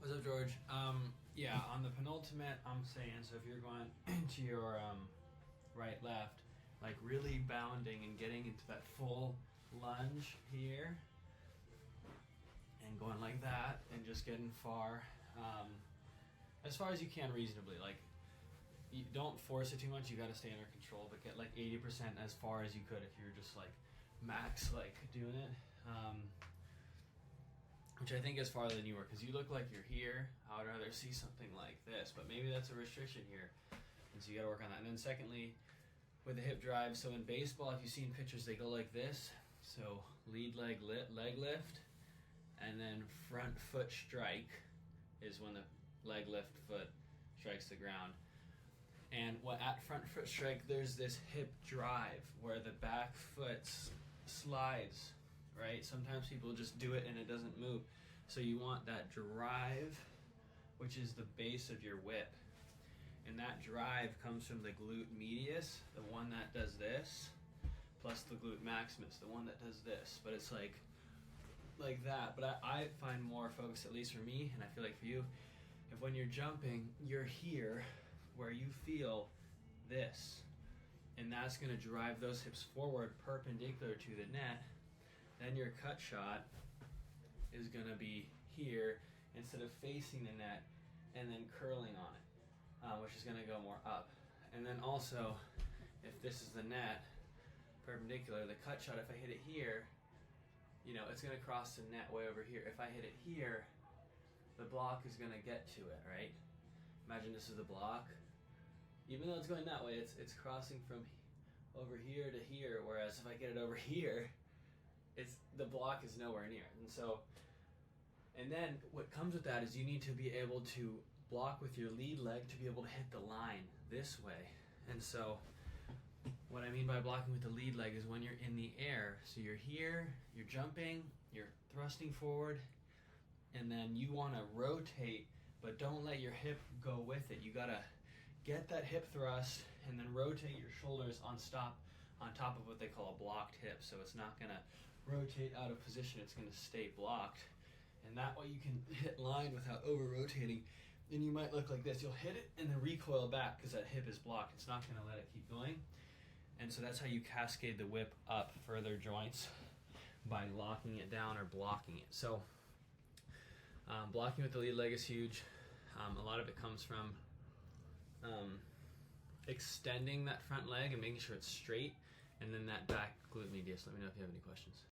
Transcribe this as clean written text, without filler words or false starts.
What's up, George? Yeah, on the penultimate, I'm saying, so if you're going into your right, left, like really bounding and getting into that full lunge here, and going like that, and just getting far, as far as you can reasonably. Like, you don't force it too much, you gotta stay under control, but get like 80% as far as you could if you're just like max, like doing it. Which I think is farther than you were, because you look like you're here. I would rather see something like this, but maybe that's a restriction here, and so you got to work on that. And then secondly, with the hip drive, so in baseball, if you've seen pictures, they go like this. So lead leg lift, and then front foot strike is when the leg lift foot strikes the ground. And at front foot strike, there's this hip drive where the back foot slides. Right? Sometimes people just do it and it doesn't move. So you want that drive, which is the base of your whip. And that drive comes from the glute medius, the one that does this, plus the glute maximus, the one that does this. But it's like that. But I find more focus, at least for me, and I feel like for you, if when you're jumping, you're here where you feel this. And that's going to drive those hips forward perpendicular to the net. Then your cut shot is going to be here instead of facing the net and then curling on it, which is going to go more up. And then also, if this is the net, perpendicular, the cut shot, if I hit it here, you know, it's going to cross the net way over here. If I hit it here, the block is going to get to it, right? Imagine this is the block. Even though it's going that way, it's crossing from over here to here, whereas if I get it over here, the block is nowhere near. And then what comes with that is you need to be able to block with your lead leg to be able to hit the line this way. And so what I mean by blocking with the lead leg is when you're in the air. So you're here, you're jumping, you're thrusting forward, and then you want to rotate, but don't let your hip go with it. You gotta get that hip thrust and then rotate your shoulders on top of what they call a blocked hip. So it's not gonna rotate out of position, it's going to stay blocked, and that way you can hit line without over rotating. Then you might look like this. You'll hit it and then recoil back because that hip is blocked. It's not going to let it keep going. And so that's how you cascade the whip up further joints, by locking it down or blocking it. So blocking with the lead leg is huge. A lot of it comes from extending that front leg and making sure it's straight, and then that back glute medius. Let me know if you have any questions.